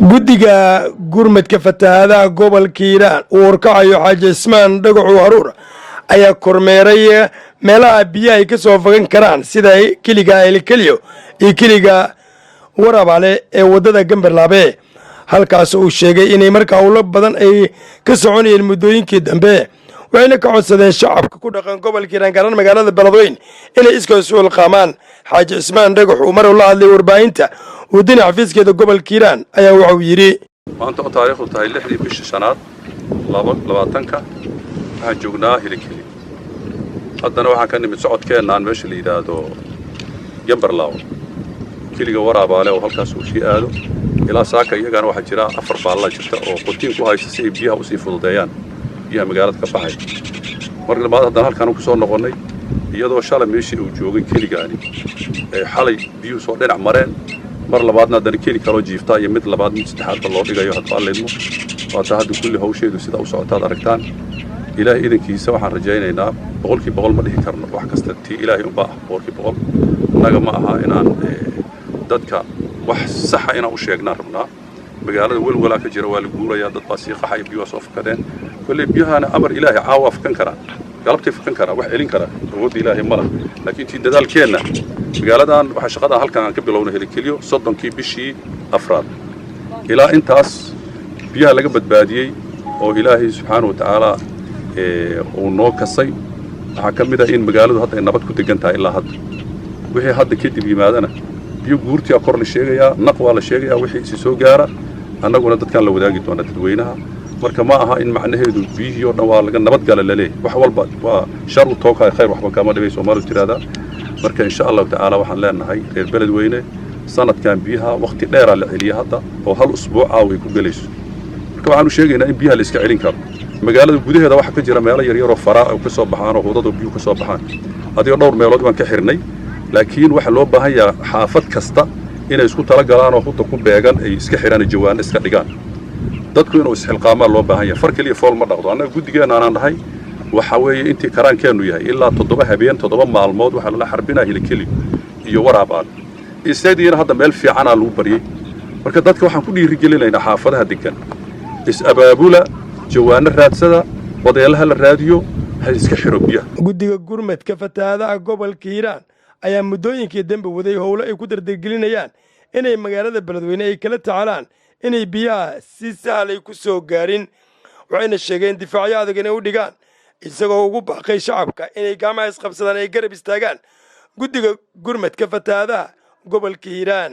guddiga gurmadka fatahaadaha gobolka hiiraan uu horkacayo xaaji cismaan dhagaxu haruur ayaa kormeeray meelaha biyaha ay ka soo fagan karaan sida keliga elkeliyo iyo keliga warabale ee waddada gambarlaabe halkaas uu sheegay inay markaa howlo badan ay ka soconayeen muddooyinkii dambe waxayna ka codsadeen shacabka ku dhaqan gobolka hiiraan gaaraan magaalada beledweyne inay iska suul qaamaan xaaji cismaan dhagaxu mar uu la hadlay warbaahinta ودين حفيز كده قبل كيران أيه وعويري. ما أنت تاريخ وتهاي لحدي بيش سنوات لبعتنك هنجونا هيلكلي. هذا نوع كان متسعد كان عن مش اللي ده جنبر لاو. كلي جوارا بالله وهالكاسو شيء قالوا إلى ساكا يجان واحد جرا أفر بالله شفته وقتين كوهاي سيب بيها وسيف الضيان بيها مقالة كفاحي. مرة بعد هذا كانوا كسر نقولني يدو شال ماشي وجوجي كلي جاني حالي بيو صورنا عمرين. مر لبعضنا دركيني كانوا جيفتا يمد لبعض مستحاض الله رجعوا هتقال لهم وتهدوا كل هوشيد وسيدا وسعتها دركتان إلهي إذن كيسا وحن رجعنا هنا بقول كي بقول ما ليه كرنا واحد كستي إلهي أباه بقول كي بقول نجا معها إن دتك وح صح إنا وشيقنا ربنا بقالة ولا كجرا ولا جورا يا دت بسيقة حي بيوصف كذا كل بيها أنا أمر إلهي عواف كنكرا قلبتي في كنكرا وح إلين كرا وود إلهي ملا لكن تين دال كينا بقالدان waxa shaqada halkan ka bilowna helikeliyo 30kii bishii afraad ilaa intaas biyaha laga badbaadiyay oo Ilaahay subhanahu wa ta'ala uu noo kasay waxa kamid ah in magaaladu hadda nabad ku degan tahay ilaa hadda wixii hadda kadib yimaadana biyo guurtiya kor la sheegaya naqwa la sheegaya wixii soo gaara annaguna dadkan la wadaagi doona dadweynaha marka ma aha in macnaheedu biyo dhan waa laga nabad gala leeyahay wax walba waa shar u tookay khayr waxba kama dhibay Soomaalidu tiraada marka insha Allah ta'ala waxaan leenahay reer beledweyne sanadkan biyaha waqti dheer la celiya hadda oo hal usbuuc ay ku galayso marka waxaanu sheegaynaa in biyaha la iska celin karo magaalada gudaheeda waxa ka jira meelo yar yar oo faraa oo ka soo baxaan oo wadada biyo ka soo baxaan adiga dhowr meelood waan ka xirnay laakiin waxa loo baahan yahay xaafad kasta inay isku tala galaan oo hudda ku beegan ay iska xiraan jawaan iska dhigaan dadku inuu isxilqaamaan loo baahan yahay farkaliya fool ma dhaqdo anaga gudigeena aan nahay waxa weeye intii karaankeenu yahay ilaa 7 habeen 7 maalmood waxa la xarbinaa hilkeli iyo waraabaan isaydiina hadda meel fiican lagu bariyay marka dadka waxaan ku dhiirigelinaynaa xaafadaha degan is abaabula jawaano raadsada wadeelaha la raadiyo hay iska xiro biyaha guddiga gurmadka fatahaadaha gobolka hiiraan ayaa muddooyinkii dambe waday howlo ay ku dardargelinayaan inay magaalada beledweyne ay kala tacaalaan inay biyaha si sahal ay ku soo gaarin waxayna sheegeen difaacyo adag inay u dhigaan isagoo ugu baaqay shacabka inay gacmaha isqabsadaan ay garab istaagaan guddiga gurmadka fatahaadaha gobolka hiiraan